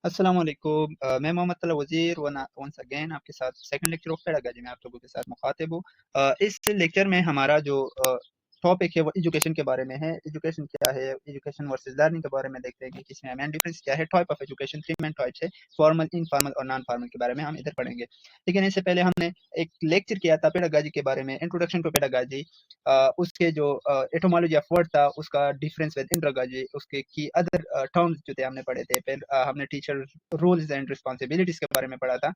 अस्सलाम वालेकुम। मैं मोहम्मद तला वज़ीर वंस अगेन आपके साथ सेकंड लेक्चर ऑफ पेडागॉजी में आप लोगों के साथ मुखातिब हूँ। इस लेक्चर में हमारा जो टॉपिक है वो एजुकेशन के बारे में है। एजुकेशन क्या है, एजुकेशन वर्सेस लर्निंग के बारे में देखते हैं कि किसमें मेन डिफरेंस क्या है। Type of education 3 main types है, फॉर्मल, इनफॉर्मल और नॉन फॉर्मल के बारे में हम इधर पढ़ेंगे। लेकिन इससे पहले हमने एक लेक्चर किया था पेडागॉजी के बारे में, इंट्रोडक्शन टू पेडागॉजी। उसके जो एटोमोलॉजी ऑफ वर्ड था, उसका डिफरेंस विद पेडागॉजी, उसके की अदर टर्म्स जो थे हमने पढ़े थे। फिर हमने टीचर रोल्स एंड रिस्पॉन्सिबिलिटीज के बारे में पढ़ा था,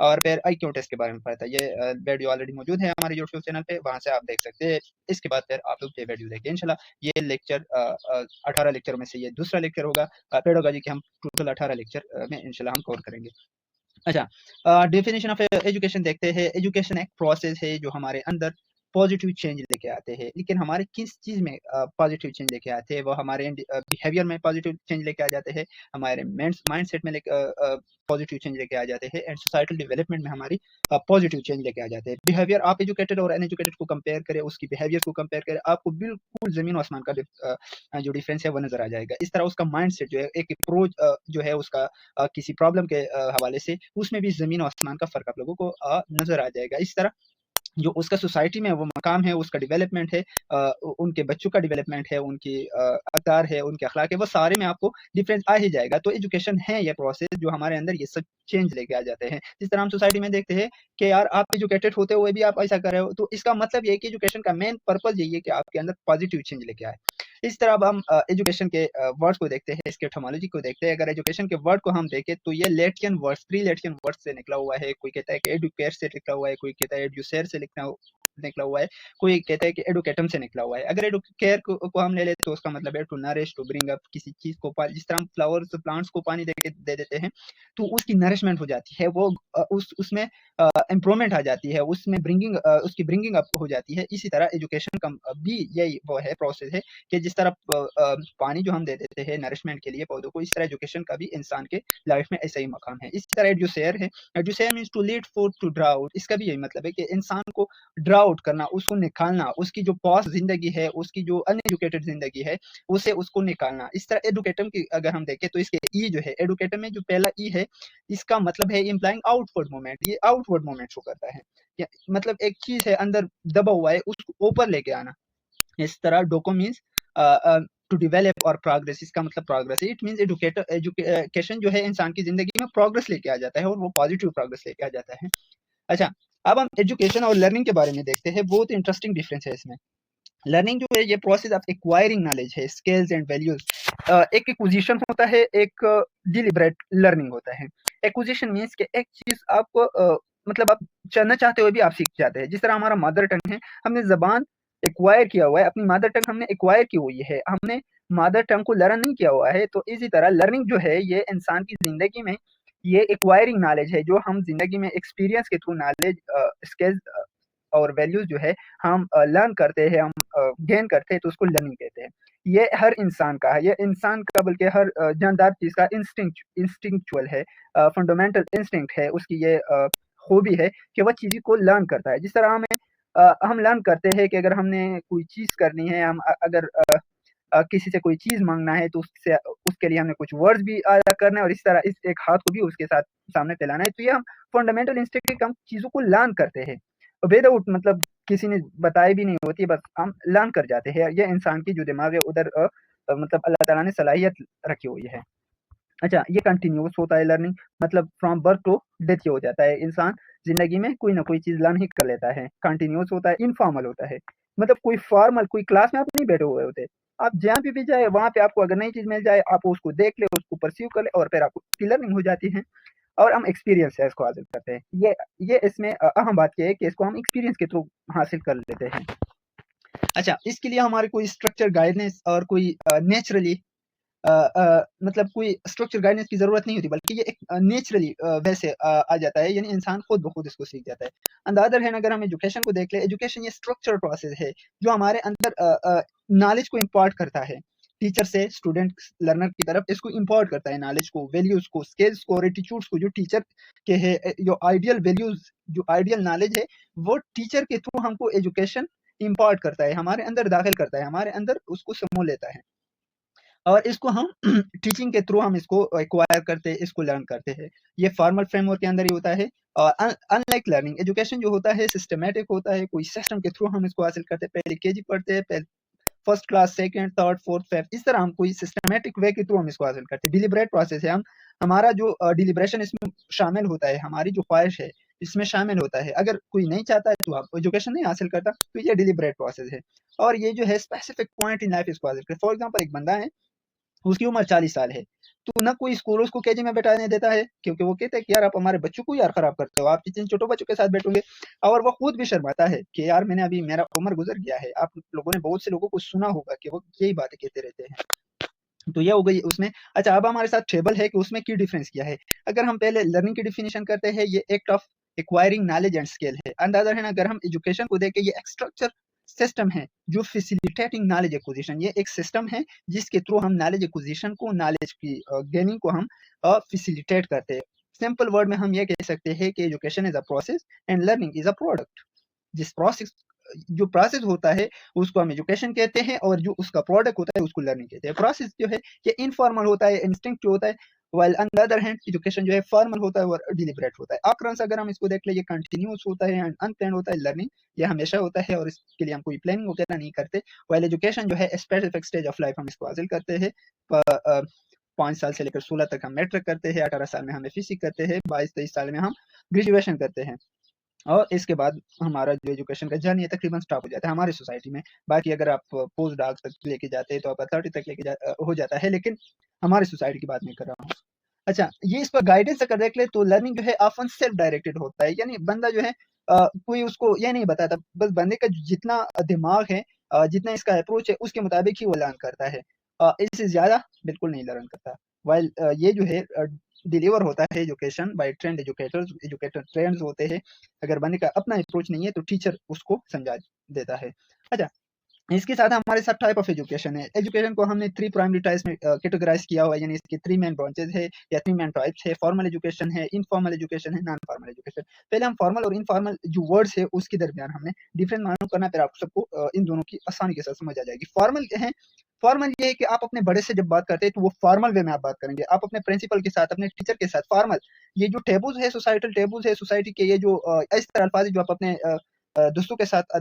और फिर आईक्यू टेस्ट के बारे में पढ़ा था। ये वीडियो ऑलरेडी मौजूद है हमारे यूट्यूब चैनल पे, वहां से आप देख सकते हैं। इसके बाद फिर आप लोग ये वीडियो देखिए इंशाल्लाह। ये लेक्चर 18 लेक्चर में से ये दूसरा लेक्चर होगा। पेडागॉजी के हम टोटल 18 लेक्चर में इंशाल्लाह हम कवर करेंगे। अच्छा, डेफिनेशन ऑफ एजुकेशन देखते हैं। एजुकेशन एक प्रोसेस है जो हमारे अंदर पॉजिटिव चेंज लेके आते हैं। लेकिन हमारे किस चीज़ में पॉजिटिव चेंज लेके आते हैं? वो हमारे बिहेवियर में पॉजिटिव चेंज लेके आ जाते हैं, हमारे माइंडसेट में पॉजिटिव चेंज लेके आ जाते हैं, एंड सोसाइटल डेवलपमेंट में हमारी पॉजिटिव चेंज लेके आ जाते हैं। बिहेवियर, आप एजुकेटेड और अनएजुकेटेड को कंपेयर करें, उसकी बिहेवियर को कंपेयर करें, आपको बिल्कुल ज़मीन आसमान का जो डिफरेंस है वो नज़र आ जाएगा। इस तरह उसका माइंडसेट जो है, एक अप्रोच जो है उसका किसी प्रॉब्लम के हवाले से, उसमें भी ज़मीन और आसमान का फ़र्क आप लोगों को नज़र आ जाएगा। इस तरह जो उसका सोसाइटी में वो मकाम है, उसका डेवलपमेंट है, उनके बच्चों का डेवलपमेंट है, उनकी अतार है, उनके अखलाक है, वो सारे में आपको डिफरेंस आ ही जाएगा। तो एजुकेशन है ये प्रोसेस जो हमारे अंदर ये सब चेंज लेके आ जाते हैं। जिस तरह हम सोसाइटी में देखते हैं कि यार आप एजुकेटेड होते हुए भी आप ऐसा कर रहे हो, तो इसका मतलब ये है कि एजुकेशन का मेन पर्पज यही है कि आपके अंदर पॉजिटिव चेंज लेके आए। इस तरह अब हम एजुकेशन के वर्ड्स को देखते हैं, इसके एटमोलॉजी को देखते हैं। अगर एजुकेशन के वर्ड को हम देखें तो ये लैटिन वर्ड्स, 3 लैटिन वर्ड्स से निकला हुआ है। कोई कहता है कि एडुकेट से निकला हुआ है, कोई कहता है एडुसेर से निकला हुआ है, कोई कहता है कि एडुकेटम से निकला हुआ है। अगर एडुकेयर को हम ले लेते तो उसका मतलब है to nourish, to bring up, किसी चीज को जिस तरह हम फ्लावर्स प्लांट्स को पानी दे देते हैं तो उसकी नरिशमेंट हो जाती है, वो उसमें इम्प्रूवमेंट आ जाती है, उसमें उसकी ब्रिंगिंग अप हो जाती है। इसी तरह एजुकेशन का भी यही वो है, प्रोसेस है कि जिस तरह पानी जो हम दे देते हैं नरिशमेंट के लिए पौधों को, इस तरह एजुकेशन का भी इंसान के लाइफ में ऐसा ही मकाम है। इसी तरह एडुसेयर है। एडुसेयर means to lead for to draw out. इसका भी यही मतलब है कि इंसान को ड्राउट करना, उसको निकालना, उसकी जो पास्ट जिंदगी है, उसकी जो अनएजुकेटेड जिंदगी है, उसे उसको निकालना। इस तरह एडुकेटम की अगर हम देखें तो इसके ई जो है, एडुकेटम में जो पहला ई है, इसका मतलब है इम्प्लाइंग आउटवर्ड मूवमेंट। ये आउटवर्ड मूवमेंट शो करता है, मतलब एक चीज है अंदर दबा हुआ है, उसको ऊपर लेके आना। इस तरह डोको मीन्स टू डेवलप और प्रोग्रेस, इसका मतलब प्रोग्रेस है। इट मीन्स एजुकेशन जो है इंसान की जिंदगी में प्रोग्रेस लेके आ जाता है, और वो पॉजिटिव प्रोग्रेस लेके आ जाता है। अच्छा, अब हम एजुकेशन और लर्निंग के बारे में देखते हैं। बहुत इंटरेस्टिंग डिफरेंस है इसमें। लर्निंग जो है ये प्रोसेस ऑफ एक्वायरिंग नॉलेज है, स्किल्स एंड वैल्यूज। एक एक्विजिशन होता है, एक डिलिबरेट लर्निंग होता है। एक्विजिशन मीन्स कि एक चीज आपको मतलब आप जानना चाहते हुए भी आप सीख जाते हैं। जिस तरह हमारा मदर टंग है, हमने जबान एक्वायर किया हुआ है, अपनी मदर टंग हमने एक्वायर की हुई है, हमने मदर टंग को लर्न नहीं किया हुआ है। तो इसी तरह लर्निंग जो है ये इंसान की जिंदगी में ये एक्वायरिंग नॉलेज है, जो हम जिंदगी में एक्सपीरियंस के थ्रू नॉलेज, स्किल्स और वैल्यूज जो है हम लर्न करते हैं, हम गेन करते हैं, तो उसको लर्निंग कहते हैं। ये हर इंसान का है, ये इंसान का बल्कि हर जानदार चीज का इंस्टिंक्चुअल है, फंडामेंटल इंस्टिंक्ट है उसकी। ये हॉबी है कि वह चीज़ को लर्न करता है। जिस तरह हम लर्न करते हैं कि अगर हमने कोई चीज़ करनी है, हम अगर किसी से कोई चीज़ मांगना है तो उससे उसके लिए हमें कुछ वर्ड्स भी अदा करना है, और इस तरह इस एक हाथ को भी उसके साथ सामने फैलाना है। तो ये हम फंडामेंटल इंस्टिंक्ट, हम चीज़ों को लर्न करते हैं विदाउट, मतलब किसी ने बताई भी नहीं होती, बस हम लर्न कर जाते हैं। ये इंसान की जो दिमाग है उधर मतलब अल्लाह ताला ने सलाहियत रखी हुई है। अच्छा, ये कंटिन्यूस होता है लर्निंग, मतलब फ्रॉम बर्थ टू डेथ ही हो जाता है। इंसान जिंदगी में कोई ना कोई चीज लर्न ही कर लेता है। कंटिन्यूस होता है, इनफॉर्मल होता है, मतलब कोई फॉर्मल, कोई क्लास में आप नहीं बैठे हुए होते। आप जहाँ पे भी जाए वहां पे आपको अगर नई चीज मिल जाए, आप उसको देख ले, उसको परस्यू कर ले, और फिर आपको उसकी लर्निंग हो जाती है, और हम एक्सपीरियंस है इसको हासिल करते हैं। ये इसमें अहम बात यह है कि इसको हम एक्सपीरियंस के थ्रू हासिल कर लेते हैं। अच्छा, इसके लिए हमारे कोई स्ट्रक्चर गाइडेंस और कोई नेचुरली मतलब कोई स्ट्रक्चर गाइडेंस की ज़रूरत नहीं होती, बल्कि ये एक नेचुरली वैसे आ जाता है, यानी इंसान खुद ब खुद इसको सीख जाता है। ऑन द अदर हैंड अगर हम एजुकेशन को देख लें, एजुकेशन ये स्ट्रक्चर प्रोसेस है जो हमारे अंदर नॉलेज को इम्पार्ट करता है। टीचर से स्टूडेंट लर्नर की तरफ इसको इम्पार्ट करता है, नॉलेज को, वैल्यूज़ को, स्किल्स को और एटीट्यूड्स को। जो टीचर के है जो आइडियल वैल्यूज़, जो आइडियल नॉलेज है, वो टीचर के थ्रू हमको एजुकेशन इम्पार्ट करता है, हमारे अंदर दाखिल करता है, हमारे अंदर उसको समो लेता है। और इसको हम टीचिंग के थ्रू हम इसको एक्वायर करते हैं, इसको लर्न करते हैं। ये फॉर्मल फ्रेमवर्क के अंदर ही होता है। और अनलाइक लर्निंग, एजुकेशन जो होता है सिस्टमैटिक होता है, कोई सिस्टम के थ्रू हम इसको हासिल करते हैं। पहले केजी पढ़ते हैं, पहले first class, second, third, fourth, fifth, इस तरह हम कोई सिस्टमैटिक वे के थ्रू हम इसको हासिल करते हैं। डिलिबरेट प्रोसेस है, हम हमारा जो डिलिब्रेशन इसमें शामिल होता है, हमारी जो ख्वाहिश है इसमें शामिल होता है। अगर कोई नहीं चाहता है तो आप एजुकेशन नहीं हासिल करता, तो ये डिलिबरेट प्रोसेस है। और ये जो है स्पेसिफिक पॉइंट इन लाइफ इसको हासिल करते। फॉर एग्जाम्पल, एक बंदा है, उसकी उम्र 40 साल है, तो ना कोई स्कूल उसको केजी में बैठाने देता है, क्योंकि वो कहते हैं कि यार आप हमारे बच्चों को यार खराब करते हो, आप जिन छोटे बच्चों के साथ बैठोगे। और वो खुद भी शर्माता है कि यार मैंने अभी, मेरा उम्र गुजर गया है। आप लोगों ने बहुत से लोगों को सुना होगा कि वो यही बातें कहते रहते हैं। तो ये हो गई उसमें। अच्छा, अब हमारे साथ टेबल है कि उसमें की डिफरेंस क्या है। अगर हम पहले लर्निंग की डिफिनेशन करते हैं, ये act of acquiring knowledge and skill है। ऑन द अदर हैंड, अगर हम एजुकेशन को देखें, ये एक स्ट्रक्चर सिस्टम है जो फैसिलिटेटिंग नॉलेज एक्विजिशन, ये एक सिस्टम है जिसके थ्रू हम नॉलेज एक्विजिशन को, नॉलेज की गेनिंग को हम फैसिलिटेट करते हैं। सिंपल वर्ड में हम ये कह सकते हैं कि education is a process and learning is a product. जिस प्रोसेस जो प्रोसेस होता है उसको हम एजुकेशन कहते हैं, और जो उसका प्रोडक्ट होता है उसको लर्निंग कहते हैं। प्रोसेस जो है ये इनफॉर्मल होता है, इंस्टिंक्ट होता है, while on the other hand education जो है फॉर्मल होता है और डिलिबरेट होता है। अक्रंस अगर हम इसको देख ले, ये कंटिन्यूअस होता है एंड अनप्लान्ड होता है। लर्निंग ये हमेशा होता है और इसके लिए हम कोई प्लानिंग वगैरह नहीं करते। वाइल एजुकेशन जो है स्पेसिफिक स्टेज ऑफ लाइफ हम इसको हासिल करते हैं। 5 साल से लेकर 16 तक हम मैट्रिक करते हैं, 18 साल में हम एफएससी करते हैं, 22-23 साल में हम ग्रेजुएशन करते हैं। और इसके बाद हमारा जो एजुकेशन का जर्नी है तकरीबन स्टॉप हो जाता है हमारी सोसाइटी में। बाकी अगर आप पोस्ट डॉक तक लेके जाते हैं तो आपका 30 तक हो जाता है, लेकिन हमारी सोसाइटी की बात नहीं कर रहा हूँ। अच्छा, ये इस पर गाइडेंस अगर देख ले तो लर्निंग जो है ऑफन सेल्फ डायरेक्टेड होता है। यानी बंदा जो है कोई उसको ये नहीं बताता, बस बंदे का जितना दिमाग है, जितना इसका अप्रोच है उसके मुताबिक ही वो लर्न करता है। इससे ज़्यादा बिल्कुल नहीं लर्न करता। वाइल ये जो है डिलीवर होता है education by trend educators, educator trends होते हैं। अगर बंदे का अपना अप्रोच नहीं है तो टीचर उसको समझा देता है। अच्छा, इसके साथ हमारे साथ टाइप ऑफ एजुकेशन है। एजुकेशन को हमने 3 प्राइमरी टाइप्स में कैटेगराइज किया हुआ है, यानी इसके 3 मेन ब्रांचेस है या 3 मेन टाइप्स है। फॉर्मल एजुकेशन है, इनफॉर्मल एजुकेशन है, नॉन फॉर्मल एजुकेशन। पहले हम फॉर्मल और इनफॉर्मल जो वर्ड्स है उसके दरमियान हमने डिफरेंस मालूम करना है, फिर आप सबको इन दोनों की आसानी के साथ समझ आ जाएगी। फॉर्मल है, फॉर्मल ये है कि आप अपने बड़े से जब बात करते हैं तो वो फॉर्मल वे में आप बात करेंगे, आप अपने प्रिंसिपल के साथ, अपने टीचर के साथ। फॉर्मल ये जो टेबूज है, सोसाइटल टेबूज है, सोसाइटी के ये जो इस तरह अल्फाज जो आप अपने दोस्तों के साथ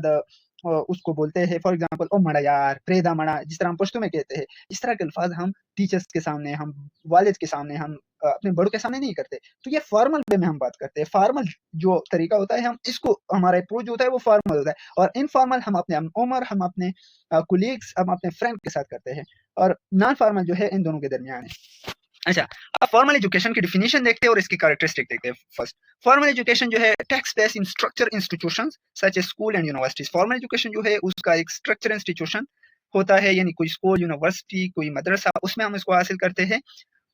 उसको बोलते हैं। फॉर एग्जांपल, ओ मड़ा यार, प्रेदा मड़ा, जिस तरह हम पश्तो में कहते हैं, इस तरह के अल्फाज हम टीचर्स के सामने, हम वालिद के सामने, हम अपने बड़ों के सामने नहीं करते। तो ये फॉर्मल वे में हम बात करते हैं। फॉर्मल जो तरीका होता है, हम इसको, हमारा अप्रोच होता है वो फॉर्मल होता है। और इनफॉर्मल हम अपने उमर, हम अपने कुलीग्स, हम अपने फ्रेंड के साथ करते हैं। और नॉन फॉर्मल जो है इन दोनों के दरमियान है। अच्छा, अब फॉर्मल एजुकेशन की डिफिनेशन देखते हैं और इसकी कैरेक्टरिस्टिक देखते हैं। फर्स्ट, फॉर्मल एजुकेशन जो है takes based in structure institutions such as school and universities. Formal education जो है उसका एक स्ट्रक्चर इंस्टीट्यूशन होता है, यानी कोई स्कूल, यूनिवर्सिटी, कोई मदरसा, उसमें हम इसको हासिल करते हैं।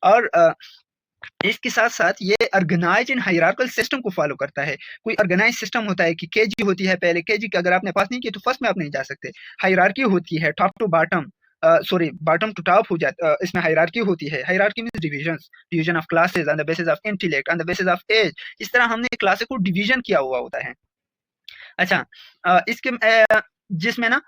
और इसके साथ साथ ये ऑर्गेनाइज इन हायरार्किकल सिस्टम को फॉलो करता है। कोई ऑर्गेनाइज सिस्टम होता है कि केजी होती है, पहले केजी का अगर आपने पास नहीं किया तो फर्स्ट में आप नहीं जा सकते। हायरार्की होती है, top to bottom, sorry bottom to top हो जाता, इसमें हायरार्की होती है। Hierarchy means divisions, division of classes on the basis of intellect, on the basis of age. इस तरह हमने क्लासेस को डिवीजन किया हुआ होता है। अच्छा, इसके जिसमें ना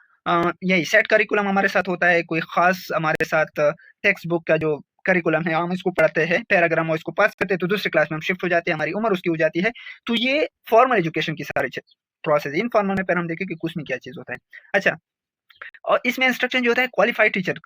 यही सेट करिकुलम हमारे साथ होता है। कोई खास हमारे साथ टेक्स्ट बुक का जो करिकुलम है हम इसको पढ़ते हैं, फिर अगर हम इसको पास करते हैं तो दूसरी क्लास में हम शिफ्ट हो जाते हैं, हमारी उम्र उसकी हो जाती है। तो ये फॉर्मल एजुकेशन की सारी प्रोसेस। इनफॉर्मल में फिर हम देखें कि कुछ में क्या चीज होता है। अच्छा, और इसमें इंस्ट्रक्शन जो होता है क्वालिफाइड टीचर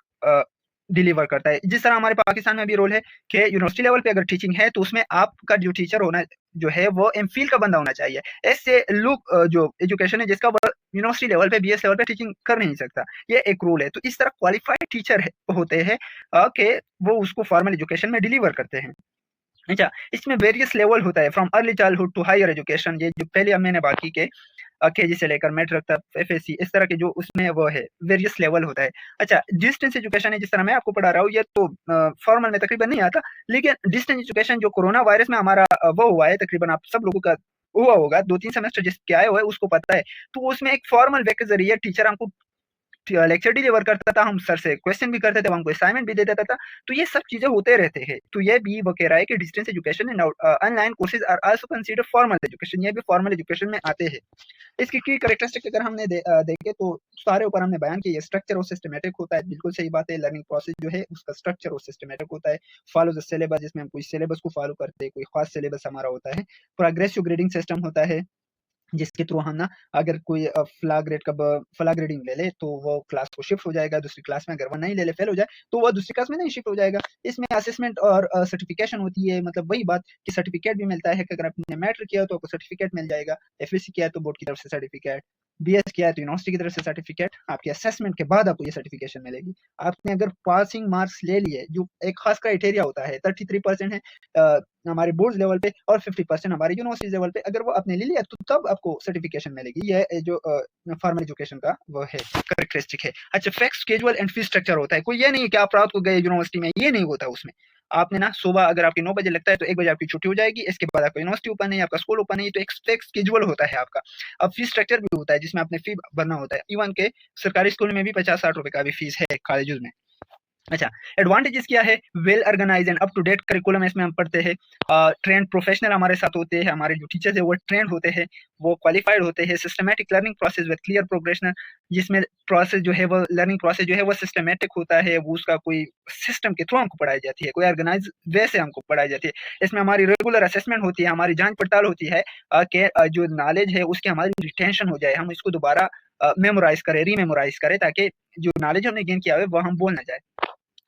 डिलीवर करता है। जिस तरह हमारे पाकिस्तान में भी रोल है कि यूनिवर्सिटी लेवल पे अगर टीचिंग है तो उसमें आपका जो टीचर होना जो है वो एमफिल का बंदा होना चाहिए। ऐसे लोग जो एजुकेशन है जिसका वो यूनिवर्सिटी लेवल पे, बीएस लेवल पे टीचिंग कर नहीं सकता, ये एक रूल है। तो इस तरह क्वालिफाइड टीचर होते हैं कि वो उसको फॉर्मल एजुकेशन में डिलीवर करते हैं। अच्छा, इसमें वेरियस लेवल होता है, from early childhood to higher education. ये जो पहले मैंने बाकी के केजी से लेकर मैट्रिक तक, एफएससी, इस तरह के जो उसमें वो है वेरियस लेवल होता है। अच्छा, डिस्टेंस एजुकेशन है, जिस तरह मैं आपको पढ़ा रहा हूँ, ये तो फॉर्मल में तकरीबन नहीं आता, लेकिन डिस्टेंस एजुकेशन जो कोरोना वायरस में हमारा वो हुआ है, तकरीबन आप सब लोगों का हुआ होगा, 2-3 सेमेस्टर जिसके आए हुए उसको पता है। तो उसमें एक फॉर्मल वे के जरिए टीचर हमको लेक्चर डिलीवर करता था, हम सर से क्वेश्चन भी करते थे, वो हमको असाइनमेंट भी दे देता था। तो ये सब चीज़ें होते रहते हैं। तो ये भी वो कह रहा है कि distance education and online courses are also considered formal education, ये भी फॉर्मल एजुकेशन में आते हैं। इसकी की कैरेक्टरिस्टिक अगर हमने देखे तो सारे ऊपर हमने बयान किया, स्ट्रक्चर और सिस्टमैटिक होता है, बिल्कुल सही बात है। लर्निंग प्रोसेस जो है उसका स्ट्रक्चर और सिस्टमैटिक होता है। फॉलो द सिलेबस, जिसमें हम कोई सिलेबस को फॉलो करते हैं, कोई खास सिलेबस हमारा होता है। प्रोग्रेसिव ग्रेडिंग सिस्टम होता है, जिसके थ्रू हम ना अगर कोई फ्लॉ ग्रेड का फ्लॉ ग्रेडिंग ले ले तो वो क्लास को शिफ्ट हो जाएगा दूसरी क्लास में, अगर वो नहीं ले ले फेल हो जाए तो वो दूसरी क्लास में नहीं शिफ्ट हो जाएगा। इसमें असेसमेंट और सर्टिफिकेशन होती है, मतलब वही बात कि सर्टिफिकेट भी मिलता है कि अगर आपने मैट्रिक किया तो आपको सर्टिफिकेट मिल जाएगा, एफएससी किया तो बोर्ड की तरफ से सर्टिफिकेट, बीएस किया है तो यूनिवर्सिटी की तरफ से सर्टिफिकेट, आपके असेसमेंट के बाद आपको ये सर्टिफिकेशन मिलेगी। आपने अगर पासिंग मार्क्स ले लिए, जो एक खास क्राइटेरिया होता है, 33% है हमारे बोर्ड लेवल पे और 50% हमारे यूनिवर्सिटी लेवल पे, अगर वो आपने ले लिया तो तब आपको सर्टिफिकेशन मिलेगी। ये जो फॉर्मल एजुकेशन का वो है कैरेक्टरिस्टिक है। अच्छा, fixed schedule and fees structure होता है, कोई ये नहीं है कि आप रात को गए यूनिवर्सिटी में, ये नहीं होता उसमें। आपने ना सुबह अगर आपकी 9 बजे लगता है तो 1 बजे आपकी छुट्टी हो जाएगी, इसके बाद आपका यूनिवर्सिटी ओपन है, आपका स्कूल ओपन है, तो एक फिक्स स्केड्यूल होता है आपका। अब फीस स्ट्रक्चर भी होता है जिसमें आपने फी भरना होता है, इवन के सरकारी स्कूल में भी 50-60 रुपए का भी फीस है कॉलेजेस में। अच्छा, एडवांटेजेस क्या है? Well organised and up to date curriculum इसमें हम पढ़ते हैं। ट्रेंड प्रोफेशनल हमारे साथ होते हैं, हमारे जो टीचर्स है वो ट्रेंड होते हैं, वो क्वालिफाइड होते हैं। Systematic learning process with clear progression, जिसमें प्रोसेस जो है वो लर्निंग प्रोसेस जो है वो सिस्टमैटिक होता है, वो उसका कोई सिस्टम के थ्रू हमको पढ़ाई जाती है, कोई ऑर्गेनाइज वे से हमको पढ़ाई जाती है। इसमें हमारी रेगुलर असेसमेंट होती है, हमारी जांच पड़ताल होती है कि जो नॉलेज है उसकी हमारी रिटेंशन हो जाए, हम इसको दोबारा मेमोराइज करें, रीमेमोराइज करें, ताकि जो नॉलेज हमने गेन किया है वो हम भूल ना जाए।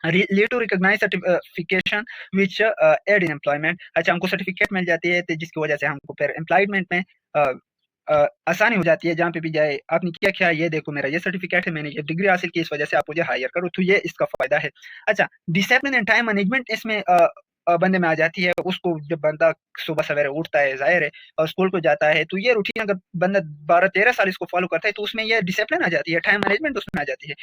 lead to recognize certification which aid in employment। अच्छा, हमको सर्टिफिकेट मिल जाती है तो जिसकी वजह से हमको फिर एम्प्लॉयमेंट में आसानी हो जाती है। जहाँ पे भी जाए आपने क्या किया, ये देखो मेरा ये सर्टिफिकेट है, मैंने ये डिग्री हासिल की, इस वजह से आप मुझे हायर करो, तो ये इसका फायदा है। अच्छा, डिसिप्लिन एंड टाइम मैनेजमेंट इसमें बंदे में आ जाती है। उसको जब बंदा सुबह सवेरे उठता है, जाहिर है, और स्कूल को जाता है, तो ये रूटीन अगर बंदा 12-13 साल इसको फॉलो करता है तो उसमें ये डिसिप्लिन आ जाती है, टाइम मैनेजमेंट उसमें आ जाती है।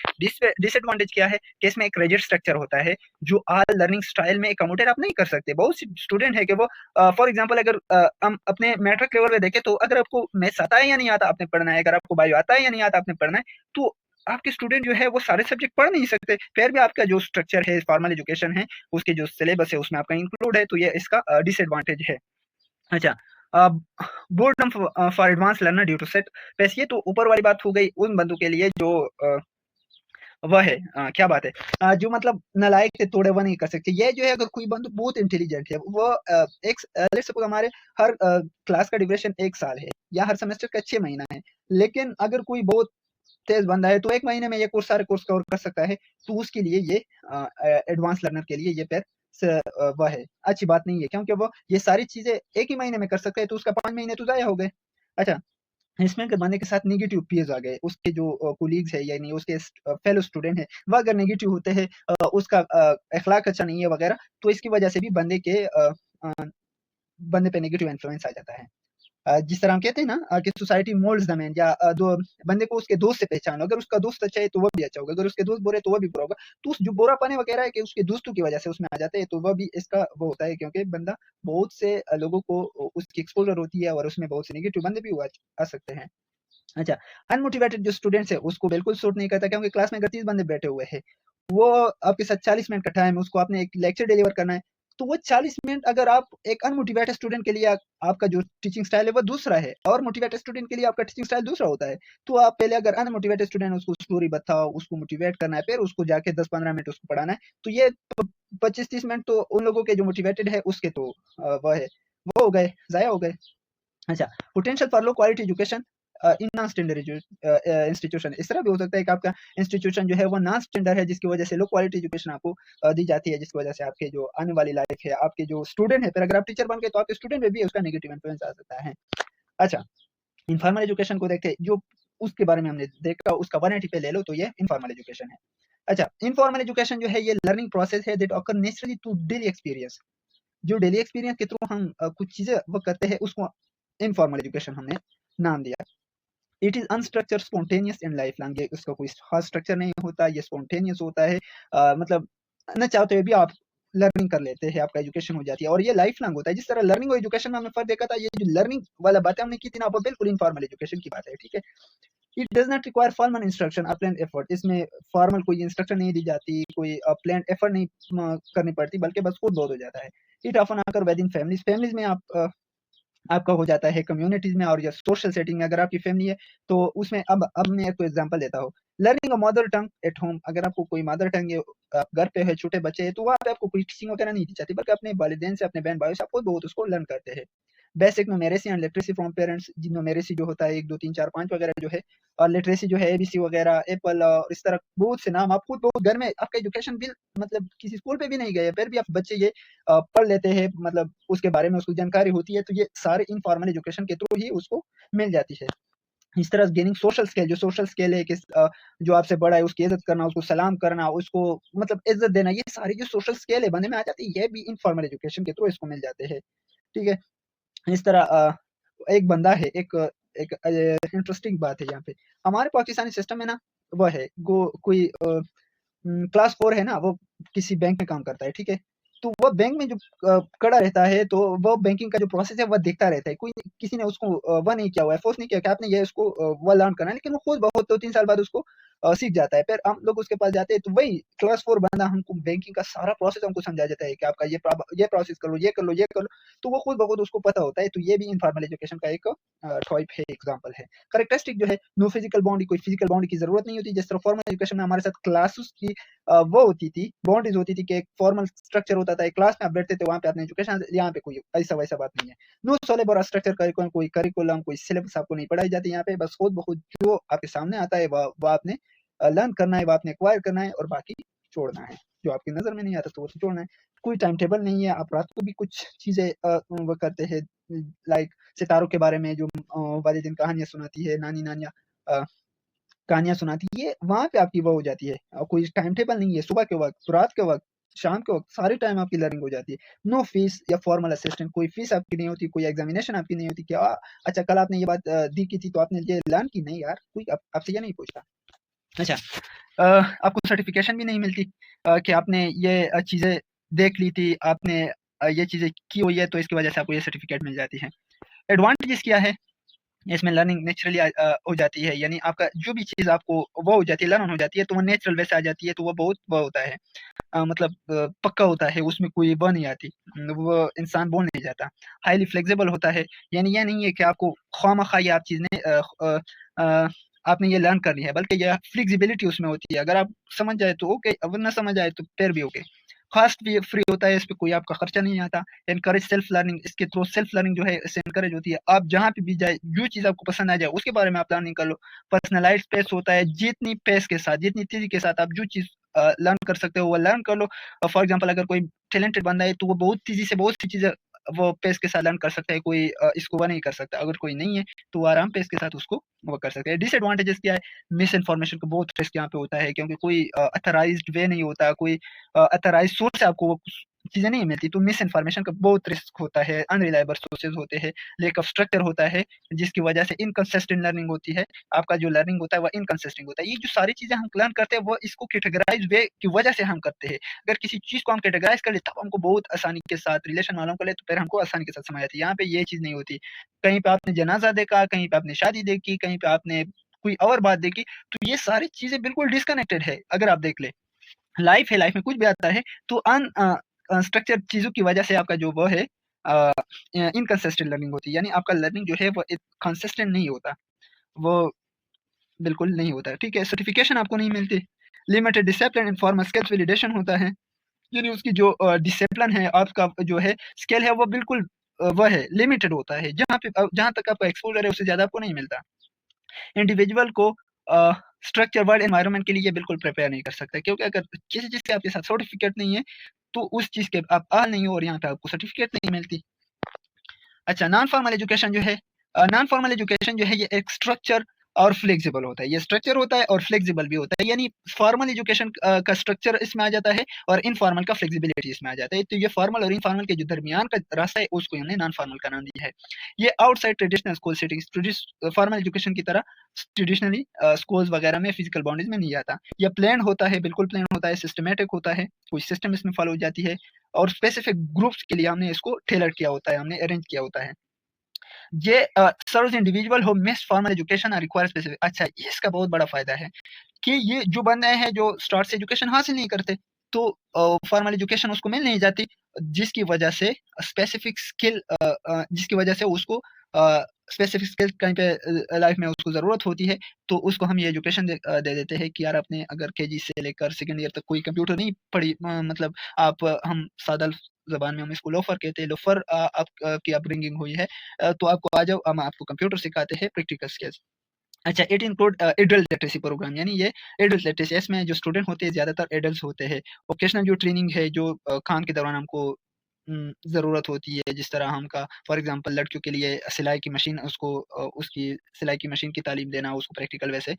डिसएडवांटेज क्या है कि इसमें एक रिजिड स्ट्रक्चर होता है जो ऑल लर्निंग स्टाइल में अकोमोडेट आप नहीं कर सकते। बहुत सी स्टूडेंट है कि वो फॉर एग्जांपल अगर हम अपने मैट्रिक लेवल पे देखें तो अगर आपको मैथ्स आता है या नहीं आता आपने पढ़ना है, अगर आपको बायो आता है या नहीं आता आपने पढ़ना है, तो आपके स्टूडेंट जो है वो सारे सब्जेक्ट पढ़ नहीं सकते। फिर भी आपका जो स्ट्रक्चर है, फॉर्मल एजुकेशन है, उसके जो सिलेबस है उसमें आपका इंक्लूड है, तो ये इसका डिसएडवांटेज है। अच्छा, boredom for advance learner due to set pace, ये तो ऊपर वाली बात हो गई उन बंदों के लिए जो वह है क्या बात है, जो मतलब नालायक थे, तोड़े वह नहीं कर सकते। ये जो है अगर कोई बंदा बहुत इंटेलिजेंट है, वो एक लेट्स सपोज हमारे हर क्लास का ड्यूरेशन 1 साल है या हर सेमेस्टर का 6 महीना है, लेकिन अगर कोई बहुत तेज बंदा है तो 1 महीने में ये कोर्स सारे कोर्स कवर कर सकता है, तो उसके लिए ये एडवांस लर्नर के लिए ये फिर वह है अच्छी बात नहीं है, क्योंकि वो ये सारी चीजें एक ही महीने में कर सकता है, तो उसका 5 महीने तो ज़ाया हो गए। अच्छा, इसमें अगर बंदे के साथ नेगेटिव पीयर्स आ गए, उसके जो कोलीग्स है यानी उसके फेलो स्टूडेंट है, वो अगर नेगेटिव होते हैं, उसका अखलाक अच्छा नहीं है वगैरह, तो इसकी वजह से भी अ, बंदे पे नेगेटिव इन्फ्लुएंस आ जाता है। जिस तरह हम कहते हैं ना कि सोसाइटी मोल्ड्स द मैन, या दो बंदे को उसके दोस्त से पहचानो, अगर उसका दोस्त अच्छा है तो वो भी अच्छा होगा, अगर उसके दोस्त बुरे तो वो भी बुरा होगा। तो उस जो बुरापन है वगैरह है कि उसके दोस्तों की वजह से उसमें आ जाते हैं, तो वह भी इसका वो होता है, क्योंकि बंदा बहुत से लोगों को उसकी एक्सपोजर होती है और उसमें बहुत से नेगेटिव बंदे भी आ सकते हैं। अच्छा, अनमोटिवेटेड जो स्टूडेंट्स है उसको बिल्कुल सूट नहीं करता, क्योंकि क्लास में अगर 30 बंदे बैठे हुए हैं, वो आपके साथ 40 मिनट का टाइम है, उसको आपने एक लेक्चर डिलीवर करना है, तो वो 40 मिनट अगर आप एक अनमोटिवेटेड स्टूडेंट के लिए आपका जो टीचिंग स्टाइल है वो दूसरा है, और मोटिवेटेड स्टूडेंट के लिए आपका टीचिंग स्टाइल दूसरा होता है। तो आप पहले अगर अनमोटिवेटेड स्टूडेंट उसको स्टोरी बताओ, उसको मोटिवेट करना है, फिर उसको जाके 10-15 मिनट उसको पढ़ाना है, तो ये 25-30 मिनट तो उन लोगों के जो मोटिवेटेड है उसके तो वो है, वो हो गए, ज़ाया हो गए। अच्छा, potential for low quality education in non standard institution, इस तरह भी हो सकता है कि आपका इंस्टीट्यूशन जो है वो नॉन स्टैंडर्ड है, जिसकी वजह से लो क्वालिटी एजुकेशन आपको दी जाती है, जिसकी वजह से आपके जो आने वाली लाइफ है, आपके जो स्टूडेंट है, फिर अगर आप टीचर बन गए तो आपके स्टूडेंट में भी उसका नेगेटिव इन्फ्लुएंस आ सकता है। अच्छा, इनफॉर्मल एजुकेशन को देखते हैं, जो उसके बारे में हमने देखा उसका 180 पे ले लो, तो ये इनफॉर्मल एजुकेशन है। अच्छा, इनफॉर्मल एजुकेशन जो है ये लर्निंग प्रोसेस है that occur naturally through daily experience, जो डेली एक्सपीरियंस के थ्रू हम कुछ चीजें वो करते हैं, उसको इनफॉर्मल एजुकेशन हमने नाम दिया। It is unstructured spontaneous and life long, ये उसका कोई खास स्ट्रक्चर नहीं होता, ये स्पॉन्टेनियस होता है, मतलब न चाहते हुए भी आप लर्निंग कर लेते हैं, आपका एजुकेशन हो जाती है, और ये लाइफ लॉन्ग होता है। जिस तरह लर्निंग और एजुकेशन में हमने फर्क देखा था, ये जो लर्निंग वाला बात है हमने की थी ना, वो बिल्कुल इनफॉर्मल एजुकेशन की बात है, ठीक है। It does not require formal instruction और प्लान्ड एफर्ट। इसमें फॉर्मल कोई इंस्ट्रक्शन नहीं दी जाती, कोई प्लान्ड एफर्ट नहीं करनी पड़ती, बल्कि बस खुद बहुत हो जाता है। It often occur with in families, families में आपका हो जाता है, कम्युनिटीज़ में और या सोशल सेटिंग में अगर आपकी फैमिली है, तो उसमें अब मैं आपको एग्ज़ाम्पल देता हूँ। Learning a mother tongue at home, अगर आपको कोई मदर टंग है, आप घर पे है, छोटे बच्चे हैं, तो वहाँ पे आपको कोई टीचिंग वगैरह नहीं दी जाती, बल्कि अपने वालिदैन से, अपने बहन-भाइयों से आप खुद बहुत उसको लर्न करते हैं। Basic numeracy and literacy from parents, जी न्यूमेरेसी जो होता है 1, 2, 3, 4, 5 वगैरह जो है, और लिटरेसी जो है एबीसी वगैरह, एप्पल और इस तरह बहुत से नाम आप खुद बहुत घर में आपका एजुकेशन भी मतलब किसी स्कूल पे भी नहीं गए, फिर भी आप बच्चे ये पढ़ लेते हैं, मतलब उसके बारे में उसको जानकारी होती है, तो ये सारे इनफॉर्मल एजुकेशन के थ्रू ही उसको मिल जाती है। इस तरह गेनिंग सोशल स्किल, जो सोशल स्किल है कि जो आपसे बड़ा है उसकी इज़्ज़त करना, उसको सलाम करना, उसको मतलब इज़्ज़त देना, ये सारी जो सोशल स्किल है बंदे में आ जाती है, ये भी इनफॉर्मल एजुकेशन के थ्रू इसको मिल जाते हैं। ठीक है? इस तरह एक बंदा है, एक इंटरेस्टिंग बात है यहाँ पे, हमारे पाकिस्तानी सिस्टम में ना वो है, कोई क्लास 4 है ना, वो किसी बैंक में काम करता है, ठीक है? तो वो बैंक में जो खड़ा रहता है, तो वो बैंकिंग का जो प्रोसेस है, वो देखता रहता है। कोई किसी ने उसको वो नहीं किया हुआ है, फोर्स नहीं किया कि आपने ये उसको वो लर्न करना है, लेकिन वो खुद बहुत 2-3 साल बाद उसको सीख जाता है। फिर हम लोग उसके पास जाते हैं, तो वही क्लास 4 बंदा हमको बैंकिंग का सारा प्रोसेस हमको समझा देता है कि आपका ये प्रोसेस कर लो, ये कर लो, ये कर लो। तो वो खुद ब खुद उसको पता होता है, तो ये भी इनफॉर्मल एजुकेशन का एक टाइप है, एग्ज़ाम्पल है। कैरेक्टरिस्टिक जो है, नो फिजिकल बाउंड, कोई फिजिकल बाउंड की ज़रूरत नहीं होती। जिस तरह फॉर्मल एजुकेशन में हमारे साथ क्लासेस की वो होती थी, बाउंड्रीज़ होती थी कि एक फॉर्मल स्ट्रक्चर होता था, एक क्लास में आप बैठते थे, वहाँ पे आपने एजुकेशन, यहाँ पे कोई ऐसा-वैसा बात नहीं है। नो सिलेबस और स्ट्रक्चर करिकुलम, कोई करिकुलम, कोई सिलेबस आपको नहीं पढ़ाई जाती यहाँ पे, बस खुद ब खुद जो आपके सामने आता है, वो आपने लर्न करना है, वो आपने एक्वायर करना है और बाकी छोड़ना है। जो आपकी नज़र में नहीं आता, तो वो तो छोड़ना है। कोई टाइम टेबल नहीं है, आप रात को भी कुछ चीज़ें वो करते हैं, लाइक सितारों के बारे में जो वालिदैन कहानियाँ सुनाती है, नानी-नानियाँ कहानियाँ सुनाती है, ये वहाँ पे आपकी वो हो जाती है। कोई टाइम टेबल नहीं है, सुबह के वक़्त, रात के वक़्त, शाम के वक़्त, सारे टाइम आपकी लर्निंग हो जाती है। नो फीस या फॉर्मल असिस्टेंट, कोई फीस आपकी नहीं होती, कोई एग्ज़ामिनेशन आपकी नहीं होती कि अच्छा कल आपने ये बात दी की थी, तो आपने ये लर्न की, नहीं यार, कोई आपसे ये नहीं पूछता। अच्छा, आपको सर्टिफ़िकेशन भी नहीं मिलती कि आपने ये चीज़ें देख ली थी, आपने ये चीज़ें की हुई है, तो इसकी वजह से आपको ये सर्टिफ़िकेट मिल जाती है। एडवांटेजेस क्या है? इसमें लर्निंग नेचुरली हो जाती है, यानी आपका जो भी चीज़ आपको वो हो जाती है, लर्न हो जाती है, तो वो नेचुरल वे से आ जाती है, तो वो बहुत वो होता है, मतलब पक्का होता है, उसमें कोई वो नहीं आती, वो इंसान बोल नहीं जाता। हाइली फ्लेक्सिबल होता है, यानी ये नहीं है कि आपको खामखा ये आप चीज़ें आपने ये लर्न करनी है, बल्कि ये फ्लेक्सिबिलिटी उसमें होती है। अगर आप समझ जाए तो ओके, अगर ना समझ आए तो फिर भी ओके। कॉस्ट भी फ्री होता है, इस पे कोई आपका खर्चा नहीं आता। एनकरेज सेल्फ लर्निंग, इसके थ्रू सेल्फ लर्निंग जो है इससे एनकरेज होती है। आप जहाँ पे भी जाए, जो चीज़ आपको पसंद आ जाए उसके बारे में आप लर्निंग कर लो। पर्सनलाइज्ड पेस होता है, जितनी पेस के साथ, जितनी तेज़ी के साथ आप जो चीज़ लर्न कर सकते हो वो लर्न कर लो। फॉर एग्ज़ाम्पल अगर कोई टैलेंटेड बंदा है, तो वो बहुत तेज़ी से बहुत सी चीज़ें वो पेस के साथ लर्न कर सकता है, कोई इसको वो नहीं कर सकता। अगर कोई नहीं है, तो वो आराम पेस के साथ उसको वो कर सकता है। डिसएडवांटेजेस क्या है? मिस इन्फॉर्मेशन का बहुत रिस्क यहाँ पे होता है, क्योंकि कोई ऑथराइज़्ड वे नहीं होता, कोई ऑथराइज़्ड सोर्स से आपको वो चीज़ें नहीं मिलती, तो मिस इन्फॉर्मेशन का बहुत रिस्क होता है, अनरिलायबल सोर्सेज़ होते हैं, लैक ऑफ स्ट्रक्चर होता है, जिसकी वजह से इनकंसिस्टेंट लर्निंग होती है। आपका जो लर्निंग होता है वो इनकंसिस्टेंट होता है। ये जो सारी चीज़ें हम लर्न करते हैं, वो इसको कैटेगराइज़ वे की वजह से हम करते हैं। अगर किसी चीज़ को हम कैटेगराइज़ कर ले, तब हमको बहुत आसानी के साथ, रिलेशन वालों को ले, तो फिर हमको आसानी के साथ समझ आती है। यहाँ पे ये चीज़ नहीं होती। कहीं पे आपने जनाज़ा देखा, कहीं पे आपने शादी देखी, कहीं पे आपने कोई और बात देखी, तो ये सारी चीज़ें बिल्कुल डिस्कनेक्टेड है, अगर आप देख लें। लाइफ़ है, लाइफ़ में कुछ भी आता है, तो स्ट्रक्चर्ड चीज़ों की वजह से आपका जो वो है इनकंसिस्टेंट लर्निंग होती है, यानी आपका लर्निंग जो है वो एक कंसिस्टेंट नहीं होता, वो बिल्कुल नहीं होता है, ठीक है? सर्टिफ़िकेशन आपको नहीं मिलती, limited discipline informal skills validation होता है, यानी उसकी जो डिसिप्लिन है, आपका जो है स्किल है, वो बिल्कुल वो है, लिमिटेड होता है, जहाँ तक आपका एक्सपोज़र है, उससे ज़्यादा आपको नहीं मिलता। इंडिविजुअल को स्ट्रक्चर वर्ल्ड एनवायरनमेंट के लिए बिल्कुल प्रिपेयर नहीं कर सकता, क्योंकि अगर किसी चीज़ के आपके साथ सर्टिफ़िकेट नहीं है, तो उस चीज़ के आप अहल नहीं हो और यहाँ पे आपको सर्टिफ़िकेट नहीं मिलती। अच्छा, नॉन फॉर्मल एजुकेशन जो है, नॉन फॉर्मल एजुकेशन जो है, ये एक स्ट्रक्चर और फ्लेक्सिबल होता है। ये स्ट्रक्चर होता है और फ्लेक्सिबल भी होता है, यानी फॉर्मल एजुकेशन का स्ट्रक्चर इसमें आ जाता है और इनफॉर्मल का फ्लेक्सिबिलिटी इसमें आ जाता है। तो ये फॉर्मल और इनफॉर्मल के जो दरमियान का रास्ता है, उसको हमने नॉन फॉर्मल का नाम दिया है। ये outside traditional school settings, formal education की तरह ट्रेडिशनली स्कूल्स वगैरह में फिजिकल बाउंड्रीज में नहीं आता। ये प्लान होता है, बिल्कुल प्लान होता है, सिस्टमेटिक होता है, कोई सिस्टम इसमें फॉलो हो जाती है और स्पेसिफिक ग्रुप्स के लिए हमने इसको टेलर किया होता है, हमने अरेंज किया होता है। ये serves individual who miss formal education और रिक्वायर स्पेसिफिक। अच्छा, ये इसका बहुत बड़ा फ़ायदा है कि ये जो बंदे हैं जो स्टार्ट से एजुकेशन हासिल नहीं करते, तो फॉर्मल एजुकेशन उसको मिल नहीं जाती, जिसकी वजह से स्पेसिफिक स्किल जिसकी वजह से उसको स्पेसिफिक स्किल कहीं पे लाइफ में उसको ज़रूरत होती है, तो उसको हम ये एजुकेशन दे देते हैं कि यार आपने अगर केजी से लेकर सेकंड ईयर तक कोई कंप्यूटर नहीं पढ़ी, मतलब आप हम सादा ज़बान में हम इसको लोफर कहते हैं, लोफर आप की अपब्रिंगिंग हुई है, तो आपको आ जाओ, हम आपको कंप्यूटर सिखाते हैं प्रैक्टिकल स्किल्स। अच्छा, it include adult literacy programme, यानी ये एडल्ट लिटरेसी, इसमें जो स्टूडेंट होते हैं ज़्यादातर एडल्ट्स होते हैं। वोकेशनल जो ट्रेनिंग है जो काम के दौरान हमको ज़रूरत होती है, जिस तरह हमका फॉर एग्ज़ाम्पल लड़कियों के लिए सिलाई की मशीन उसको उसकी सिलाई की मशीन की तालीम देना, उसको प्रैक्टिकल वैसे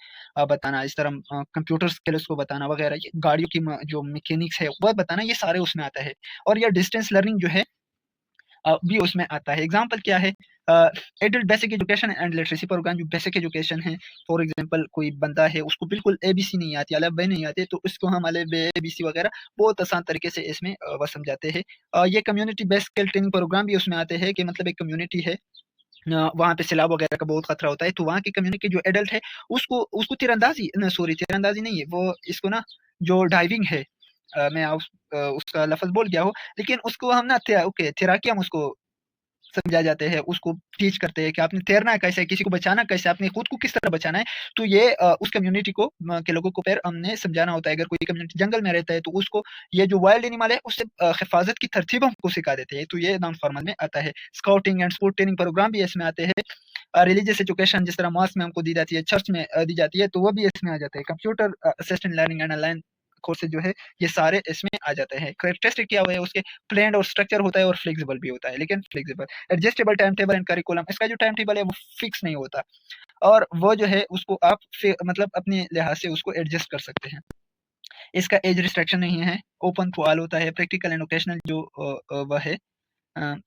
बताना, इस तरह कंप्यूटर स्किल्स को बताना वगैरह, ये गाड़ियों की जो मैकेनिक्स है वो बताना, ये सारे उसमें आता है। और ये डिस्टेंस लर्निंग जो है भी उसमें आता है। एग्ज़ाम्पल क्या है? Adult basic education and literacy programme, जो बेसिक एजुकेशन है, फॉर एग्ज़ाम्पल कोई बंदा है उसको बिल्कुल एबीसी नहीं आती, अलिफ ब नहीं आते, तो उसको हम अलिफ ब एबीसी वगैरह बहुत आसान तरीके से इसमें वो समझाते हैं। ये community based skill training programme भी उसमें आते हैं कि मतलब एक कम्युनिटी है, वहाँ पे सैलाब वगैरह का बहुत खतरा होता है, तो वहाँ की कम्युनिटी के जो एडल्ट है उसको उसको तीरंदाजी न सॉरी तीरंदाजी नहीं है, वो इसको ना जो डाइविंग है, मैं उसका लफ़्ज़ भूल गया हूँ, लेकिन उसको हम ना तैराकी हम उसको समझा जाते हैं, उसको टीच करते हैं कि आपने तैरना कैसे है, किसी को बचाना कैसे है, आपने खुद को किस तरह बचाना है। तो ये उस कम्युनिटी को के लोगों को फिर हमने समझाना होता है। अगर कोई कम्युनिटी जंगल में रहता है तो उसको ये जो वाइल्ड एनिमल है उससे हिफाज़त की तरतीब हमको सिखा देते हैं। तो ये नॉन फॉर्मल में आता है। Scouting and sport training programme भी इसमें आते हैं। रिलीजियस एजुकेशन जिस तरह मॉस्क में हमको दी जाती है, चर्च में दी जाती है, तो वो भी इसमें आ जाता है। Computer assistant learning and online courses जो है, ये सारे इसमें आ जाते हैं। कैरेक्टरिस्टिक क्या हुआ है उसके, प्लान्ड और स्ट्रक्चर होता है और फ्लेक्सिबल भी होता है, लेकिन flexible. Adjustable time table and curriculum, इसका जो टाइम टेबल है वो फिक्स नहीं होता, और वो जो है उसको आप मतलब अपने लिहाज से उसको एडजस्ट कर सकते हैं। इसका एज रिस्ट्रिक्शन नहीं है, ओपन टू ऑल होता है। प्रैक्टिकल एंड ओकेशनल जो वह है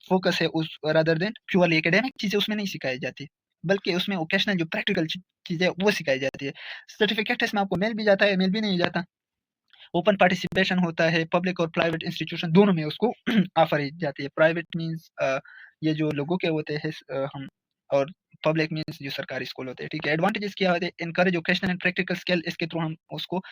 फोकस है उस रादर देन प्योरली एकेडमिक चीज़ें उसमें नहीं सिखाई जाती, बल्कि उसमें ओकेशनल जो प्रैक्टिकल चीज़ें वो सिखाई जाती है। सर्टिफिकेट इसमें आपको मिल भी जाता है, मिल भी नहीं जाता। ओपन पार्टिसिपेशन होता है, पब्लिक और प्राइवेट इंस्टीट्यूशन दोनों में उसको ऑफर जाती है। प्राइवेट मीन्स ये जो लोगों के होते हैं हम, और पब्लिक मीन्स जो सरकारी स्कूल होते हैं, ठीक है। एडवांटेजेस क्या होते हैं? Encourage vocational and practical skill, इसके थ्रू हम उसको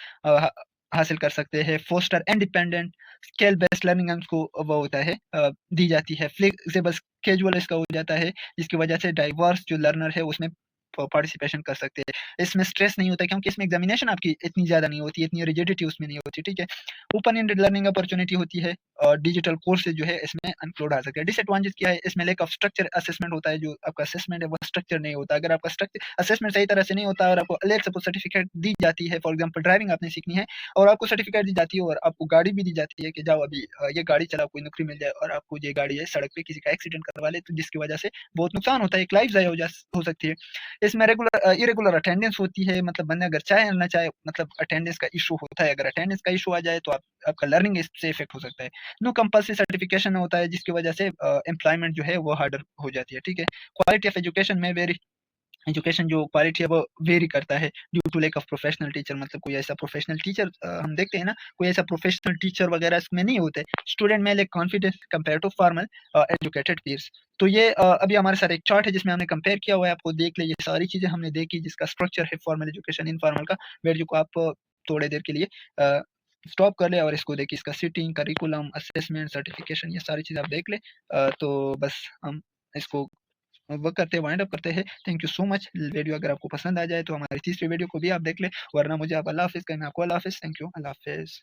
हासिल कर सकते हैं। Foster independent skill based learning हमको वो होता है दी जाती है। फ्लेक्सिबल कैजुअल इसका हो जाता है, जिसकी वजह से डाइवर्स जो लर्नर है उसमें पार्टिसिपेशन कर सकते हैं। इसमें स्ट्रेस नहीं होता क्योंकि इसमें एग्जामिनेशन आपकी इतनी ज़्यादा नहीं होती, इतनी रिजिडिटी उसमें नहीं होती, ठीक है। ओपन एंडेड लर्निंग अपॉर्चुनिटी होती है, और डिजिटल कोर्सेज जो है इसमें इंक्लूड आ सकते हैं। डिसएडवांटेज क्या है? इसमें लैक ऑफ स्ट्रक्चर असेसमेंट होता है, जो आपका असेसमेंट है वो स्ट्रक्चर नहीं होता। अगर आपका स्ट्रक्चर असेसमेंट सही तरह से नहीं होता और आपको लेट्स सपोज सर्टिफिकेट दी जाती है, फॉर एग्जांपल ड्राइविंग आपने सीखनी है और आपको सर्टिफिकेट दी जाती है और आपको गाड़ी भी दी जाती है कि जाओ अभी ये गाड़ी चलाओ, कोई नौकरी मिल जाए, और आपको ये गाड़ी है सड़क पे किसी का एक्सीडेंट करवा ले, तो जिसकी वजह से बहुत नुकसान होता है, एक लाइफ ज़ाया हो सकती है। इसमें इरेगुलर अटेंडेंस होती है, मतलब बंदा अगर चाहे या ना चाहे, मतलब अटेंडेंस का इशू होता है। अगर अटेंडेंस का इशू आ जाए तो आपका लर्निंग इससे इफेक्ट हो सकता है। नो कंपल्सरी सर्टिफिकेशन होता है, जिसकी वजह से एम्प्लॉयमेंट जो है वो हार्डर हो जाती है, ठीक है। क्वालिटी ऑफ एजुकेशन में वेरी एजुकेशन जो क्वालिटी है वो वेरी करता है due to lack of professional teacher, मतलब कोई ऐसा प्रोफेशनल टीचर हम देखते हैं ना, कोई ऐसा प्रोफेशनल टीचर वगैरह इसमें नहीं होते। स्टूडेंट में like confidence compare to formal educated peers. तो ये अभी हमारे साथ एक चार्ट है जिसमें हमने कंपेयर किया हुआ है, आपको देख ले, ये सारी चीज़ें हमने देखी जिसका स्ट्रक्चर है फॉर्मल एजुकेशन इनफॉर्मल का। वीडियो को आप थोड़ी देर के लिए स्टॉप कर ले और इसको देखिए, इसका सिटिंग, करिकुलम, असेसमेंट, सर्टिफिकेशन, ये सारी चीज़ आप देख ले। तो बस हम इसको वर्क करते हैं, वाइंड अप करते हैं। Thank you so much. Video अगर आपको पसंद आ जाए तो हमारी तीसरी वीडियो को भी आप देख लें, वरना मुझे आप अल्लाह हाफ़िज़ कहें, मैं आपको अल्लाह हाफ़िज़। थैंक यू, अल्लाह हाफ़िज़।